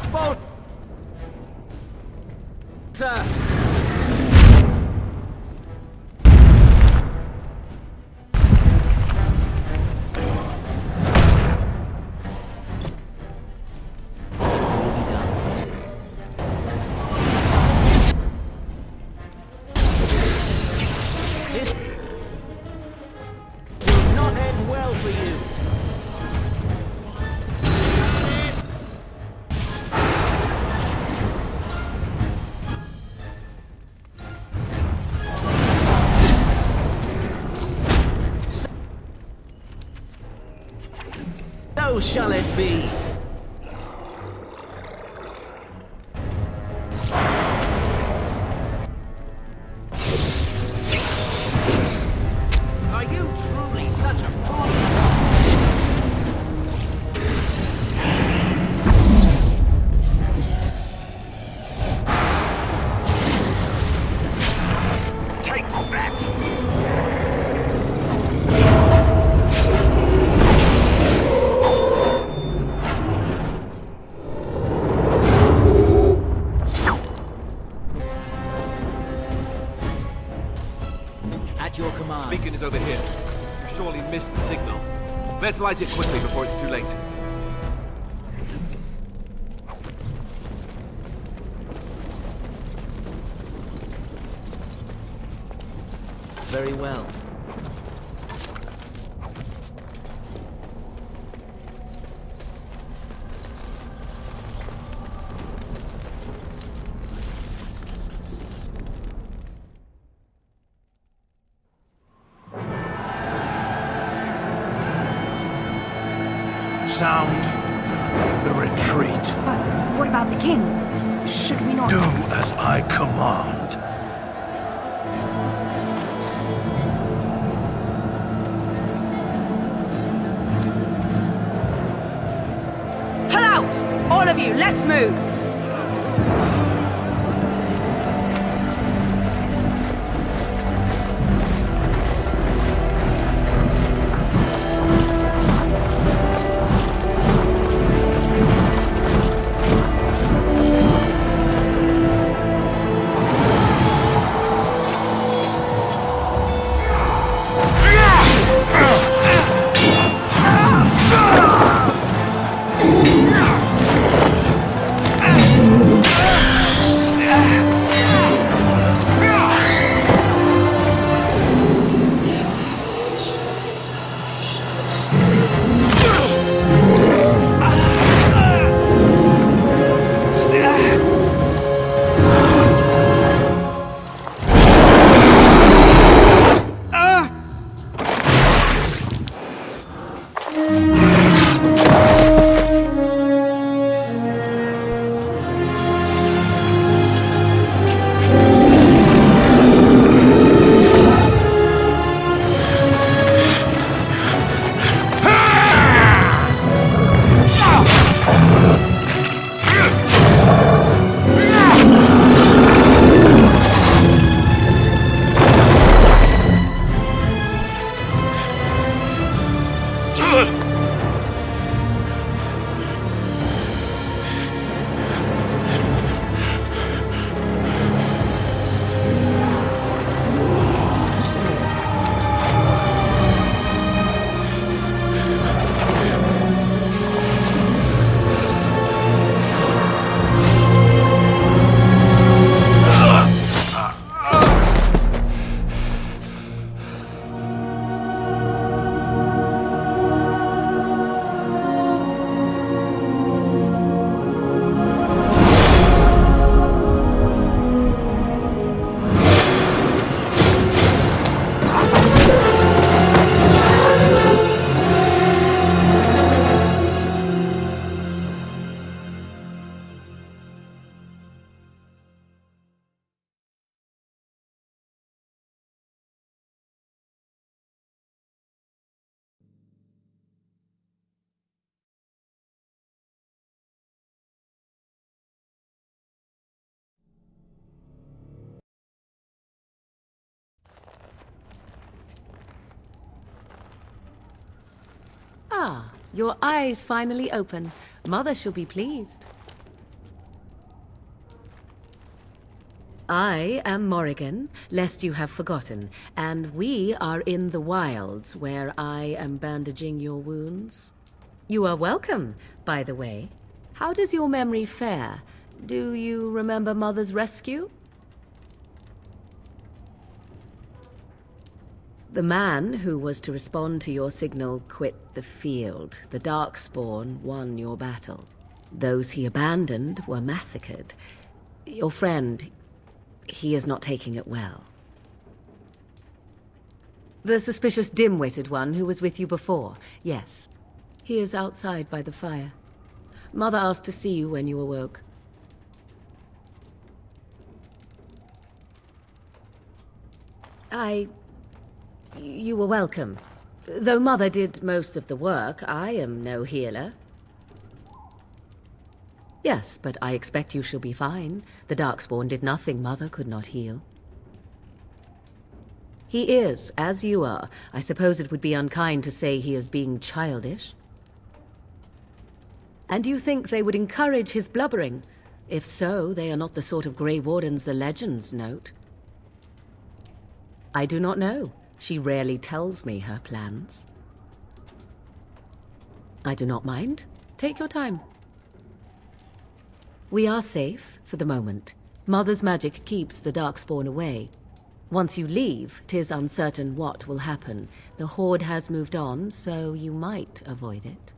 bolt! This will not end well for you. So shall it be. Are you truly such a fool? Take that! At your command. Beacon is over here. You surely missed the signal. Let's light it quickly before it's too late. Very well. Sound the retreat. But what about the king? Should we not... Do as I command. Pull out! All of you, let's move! Ah, your eyes finally open. Mother shall be pleased. I am Morrigan, lest you have forgotten, and we are in the wilds where I am bandaging your wounds. You are welcome, by the way. How does your memory fare? Do you remember Mother's rescue? The man who was to respond to your signal quit the field. The Darkspawn won your battle. Those he abandoned were massacred. Your friend, he is not taking it well. The suspicious dim-witted one who was with you before, yes. He is outside by the fire. Mother asked to see you when you awoke. You were welcome. Though Mother did most of the work, I am no healer. Yes, but I expect you shall be fine. The Darkspawn did nothing Mother could not heal. He is, as you are. I suppose it would be unkind to say he is being childish. And you think they would encourage his blubbering? If so, they are not the sort of Grey Wardens the legends note. I do not know. She rarely tells me her plans. I do not mind. Take your time. We are safe, for the moment. Mother's magic keeps the Darkspawn away. Once you leave, 'tis uncertain what will happen. The Horde has moved on, so you might avoid it.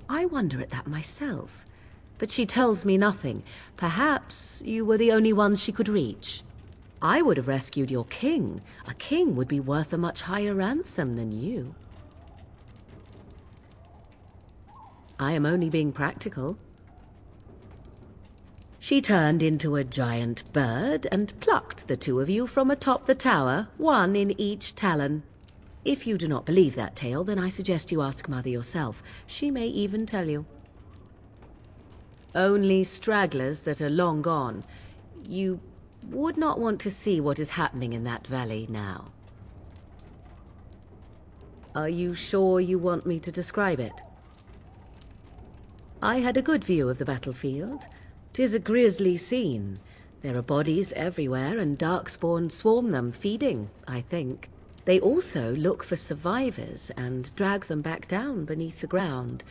I wonder at that myself, but she tells me nothing. Perhaps you were the only ones she could reach. I would have rescued your king. A king would be worth a much higher ransom than you. I am only being practical. She turned into a giant bird and plucked the two of you from atop the tower, one in each talon. If you do not believe that tale, then I suggest you ask Mother yourself. She may even tell you. Only stragglers that are long gone. You would not want to see what is happening in that valley now. Are you sure you want me to describe it? I had a good view of the battlefield. 'Tis a grisly scene. There are bodies everywhere, and Darkspawn swarm them, feeding, I think. They also look for survivors and drag them back down beneath the ground.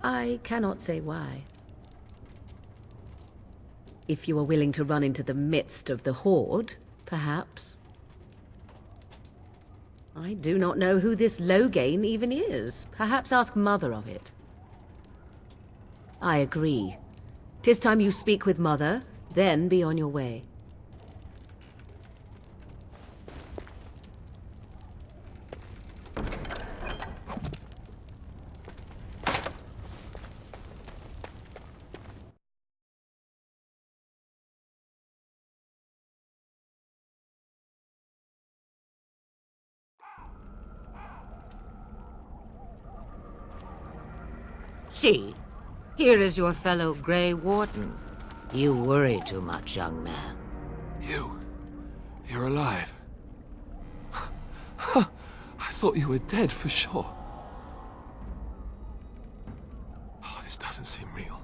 I cannot say why. If you are willing to run into the midst of the Horde, perhaps. I do not know who this Loghain even is. Perhaps ask Mother of it. I agree. 'Tis time you speak with Mother, then be on your way. See, here is your fellow Grey Warden. You worry too much, young man. You're alive. I thought you were dead for sure. Oh, this doesn't seem real.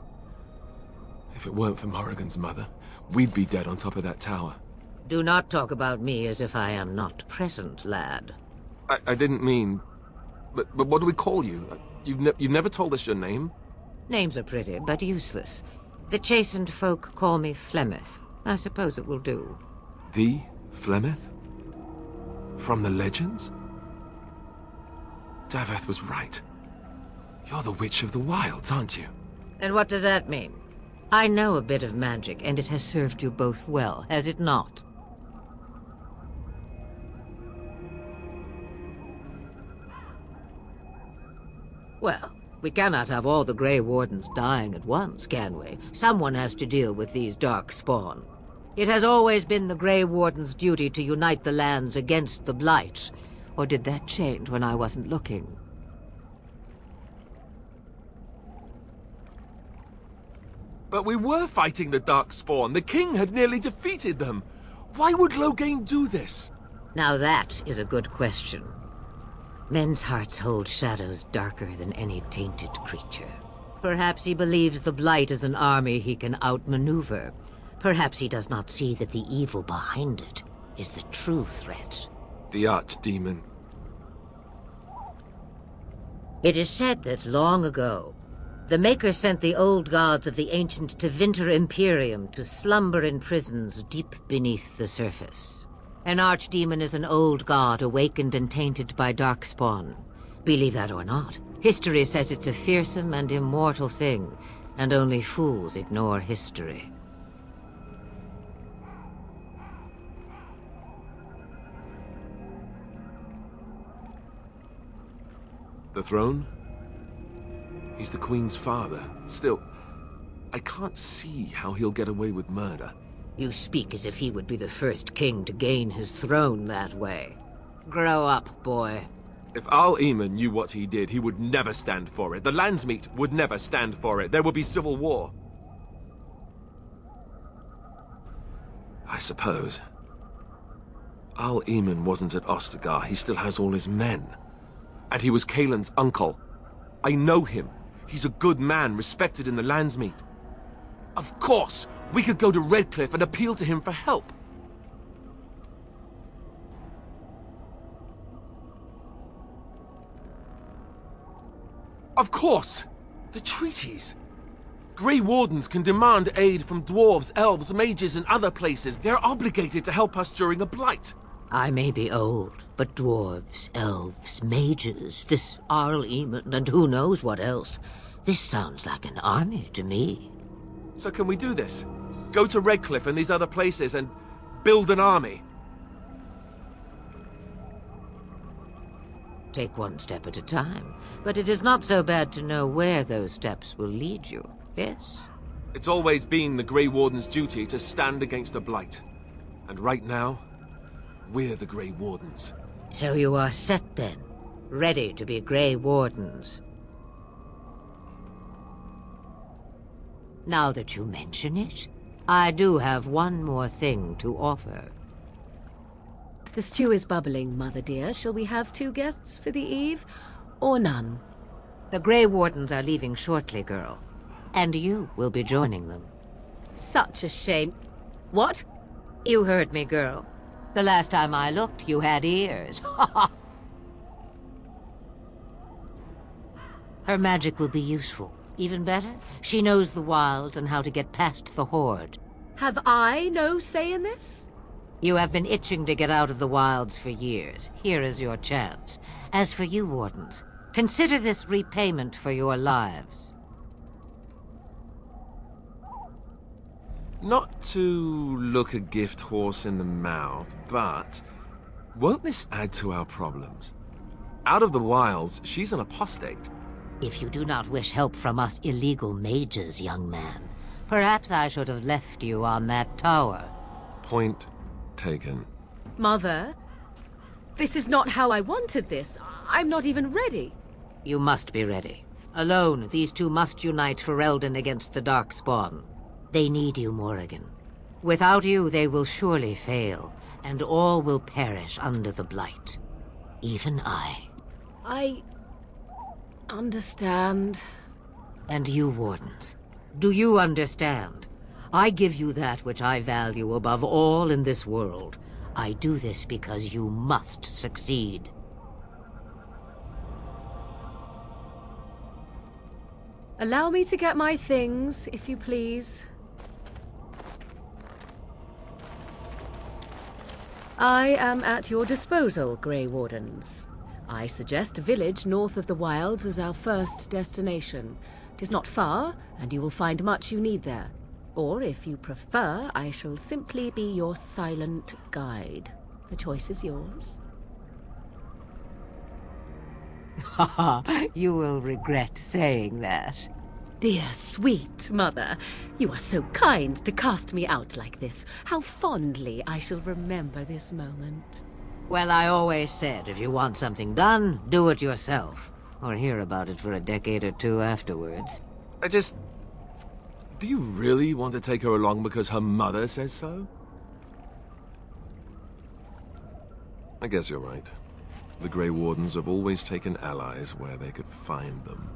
If it weren't for Morrigan's mother, we'd be dead on top of that tower. Do not talk about me as if I am not present, lad. I didn't mean... But what do we call you? You've never told us your name? Names are pretty, but useless. The chastened folk call me Flemeth. I suppose it will do. The Flemeth? From the legends? Daveth was right. You're the Witch of the Wilds, aren't you? And what does that mean? I know a bit of magic, and it has served you both well, has it not? Well, we cannot have all the Grey Wardens dying at once, can we? Someone has to deal with these Darkspawn. It has always been the Grey Warden's duty to unite the lands against the Blight. Or did that change when I wasn't looking? But we were fighting the Darkspawn. The king had nearly defeated them. Why would Loghain do this? Now that is a good question. Men's hearts hold shadows darker than any tainted creature. Perhaps he believes the Blight is an army he can outmaneuver. Perhaps he does not see that the evil behind it is the true threat. The archdemon. It is said that long ago, the Maker sent the old gods of the ancient Tevinter Imperium to slumber in prisons deep beneath the surface. An archdemon is an old god awakened and tainted by darkspawn. Believe that or not, history says it's a fearsome and immortal thing, and only fools ignore history. The throne? He's the Queen's father. Still, I can't see how he'll get away with murder. You speak as if he would be the first king to gain his throne that way. Grow up, boy. If Al-Eamon knew what he did, he would never stand for it. The Landsmeet would never stand for it. There would be civil war. I suppose. Al-Eamon wasn't at Ostagar. He still has all his men. And he was Kaelin's uncle. I know him. He's a good man, respected in the Landsmeet. Of course, we could go to Redcliffe and appeal to him for help. Of course! The treaties! Grey Wardens can demand aid from dwarves, elves, mages, and other places. They're obligated to help us during a blight. I may be old, but dwarves, elves, mages, this Al-Eamon, and who knows what else. This sounds like an army to me. So can we do this? Go to Redcliffe and these other places and build an army? Take one step at a time, but it is not so bad to know where those steps will lead you, yes? It's always been the Grey Warden's duty to stand against a blight. And right now, we're the Grey Wardens. So you are set then, ready to be Grey Wardens. Now that you mention it, I do have one more thing to offer. The stew is bubbling, Mother dear. Shall we have 2 guests for the eve, or none? The Grey Wardens are leaving shortly, girl. And you will be joining them. Such a shame. What? You heard me, girl. The last time I looked, you had ears. Her magic will be useful. Even better, she knows the wilds and how to get past the Horde. Have I no say in this? You have been itching to get out of the wilds for years. Here is your chance. As for you, Wardens, consider this repayment for your lives. Not to look a gift horse in the mouth, but won't this add to our problems? Out of the wilds, she's an apostate. If you do not wish help from us illegal mages, young man, perhaps I should have left you on that tower. Point taken. Mother, this is not how I wanted this. I'm not even ready. You must be ready. Alone, these two must unite for Eldon against the Darkspawn. They need you, Morrigan. Without you, they will surely fail, and all will perish under the Blight. Even I. I understand. And you, Wardens, do you understand? I give you that which I value above all in this world. I do this because you must succeed. Allow me to get my things, if you please. I am at your disposal, Grey Wardens. I suggest a village north of the wilds as our first destination. 'Tis not far, and you will find much you need there. Or, if you prefer, I shall simply be your silent guide. The choice is yours. Haha, you will regret saying that. Dear sweet mother, you are so kind to cast me out like this. How fondly I shall remember this moment. Well, I always said, if you want something done, do it yourself. Or hear about it for a decade or two afterwards. Do you really want to take her along because her mother says so? I guess you're right. The Grey Wardens have always taken allies where they could find them.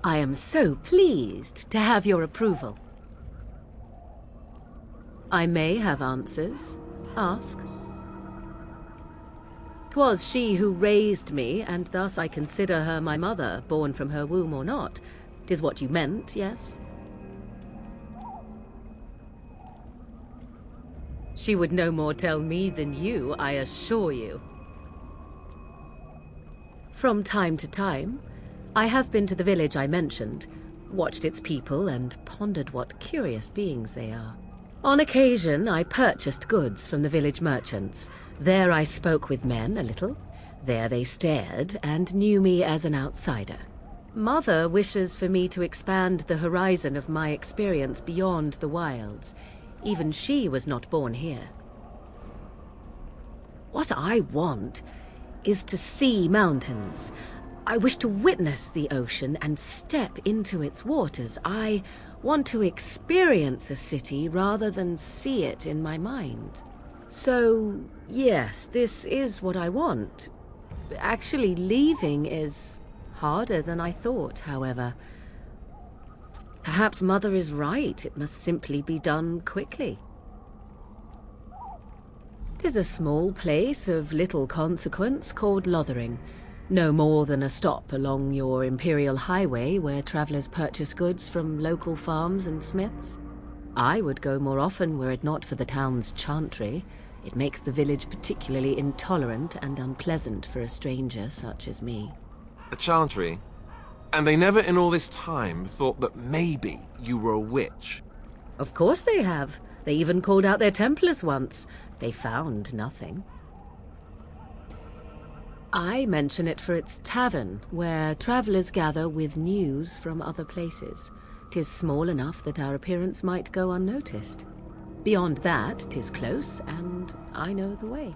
I am so pleased to have your approval. I may have answers. Ask. 'Twas she who raised me, and thus I consider her my mother, born from her womb or not. 'Tis what you meant, yes? She would no more tell me than you, I assure you. From time to time, I have been to the village I mentioned, watched its people, and pondered what curious beings they are. On occasion, I purchased goods from the village merchants. There I spoke with men a little. There they stared and knew me as an outsider. Mother wishes for me to expand the horizon of my experience beyond the wilds. Even she was not born here. What I want is to see mountains. I wish to witness the ocean and step into its waters. I want to experience a city rather than see it in my mind. So, yes, this is what I want. Actually, leaving is harder than I thought, however. Perhaps Mother is right. It must simply be done quickly. 'Tis a small place of little consequence called Lothering. No more than a stop along your imperial highway where travelers purchase goods from local farms and smiths. I would go more often were it not for the town's chantry. It makes the village particularly intolerant and unpleasant for a stranger such as me. A chantry? And they never in all this time thought that maybe you were a witch? Of course they have. They even called out their Templars once. They found nothing. I mention it for its tavern, where travelers gather with news from other places. 'Tis small enough that our appearance might go unnoticed. Beyond that, 'tis close, and I know the way.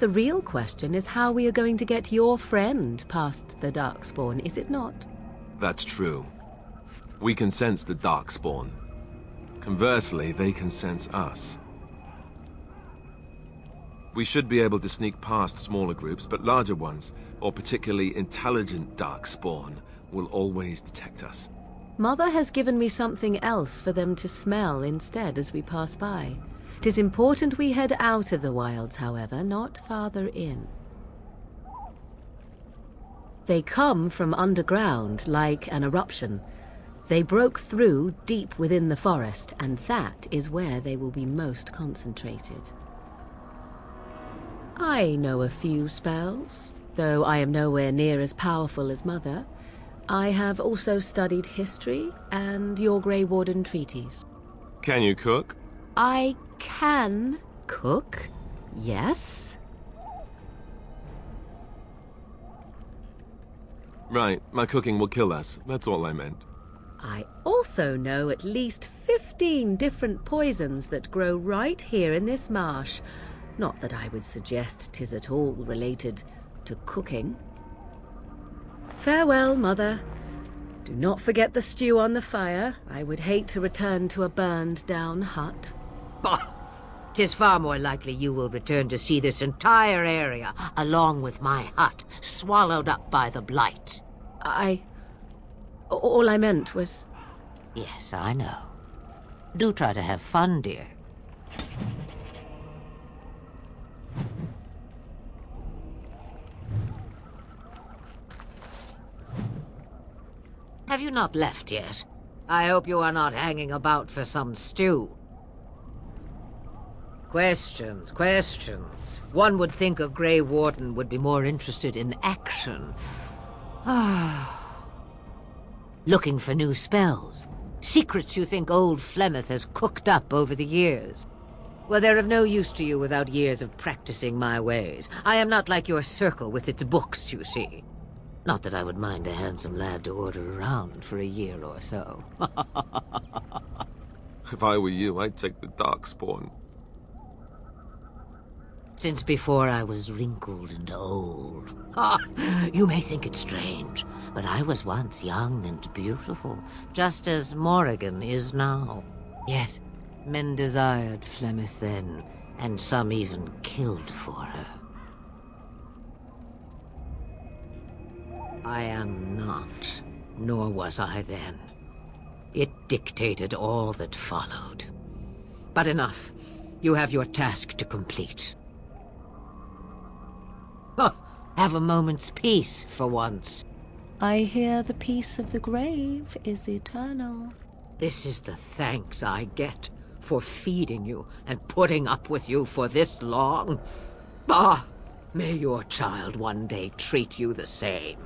The real question is how we are going to get your friend past the Darkspawn, is it not? That's true. We can sense the Darkspawn. Conversely, they can sense us. We should be able to sneak past smaller groups, but larger ones, or particularly intelligent Darkspawn, will always detect us. Mother has given me something else for them to smell instead as we pass by. 'Tis important we head out of the wilds, however, not farther in. They come from underground, like an eruption. They broke through deep within the forest, and that is where they will be most concentrated. I know a few spells, though I am nowhere near as powerful as Mother. I have also studied history and your Grey Warden treaties. Can you cook? I can cook, yes. Right, my cooking will kill us. That's all I meant. I also know at least 15 different poisons that grow right here in this marsh. Not that I would suggest 'tis at all related to cooking. Farewell, Mother. Do not forget the stew on the fire. I would hate to return to a burned-down hut. Bah! 'Tis far more likely you will return to see this entire area, along with my hut, swallowed up by the blight. All I meant was... Yes, I know. Do try to have fun, dear. Have you not left yet? I hope you are not hanging about for some stew. Questions, questions. One would think a Grey Warden would be more interested in action. Looking for new spells. Secrets you think old Flemeth has cooked up over the years. Well, they're of no use to you without years of practicing my ways. I am not like your circle with its books, you see. Not that I would mind a handsome lad to order around for a year or so. If I were you, I'd take the Darkspawn. Since before I was wrinkled and old. You may think it strange, but I was once young and beautiful, just as Morrigan is now. Yes, men desired Flemeth then, and some even killed for her. I am not, nor was I then. It dictated all that followed. But enough. You have your task to complete. Oh, have a moment's peace for once. I hear the peace of the grave is eternal. This is the thanks I get for feeding you and putting up with you for this long. Bah! May your child one day treat you the same.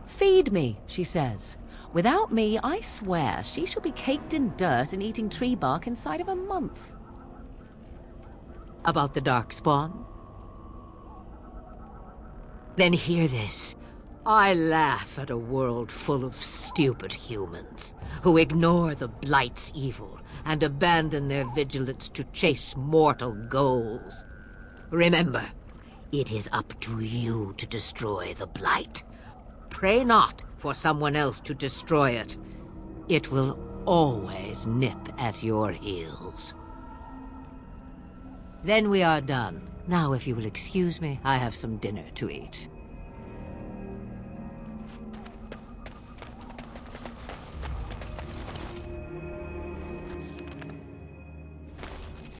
Feed me, she says. Without me, I swear, she shall be caked in dirt and eating tree bark inside of a month. About the Darkspawn? Then hear this. I laugh at a world full of stupid humans who ignore the Blight's evil and abandon their vigilance to chase mortal goals. Remember, it is up to you to destroy the Blight. Pray not for someone else to destroy it. It will always nip at your heels. Then we are done. Now, if you will excuse me, I have some dinner to eat.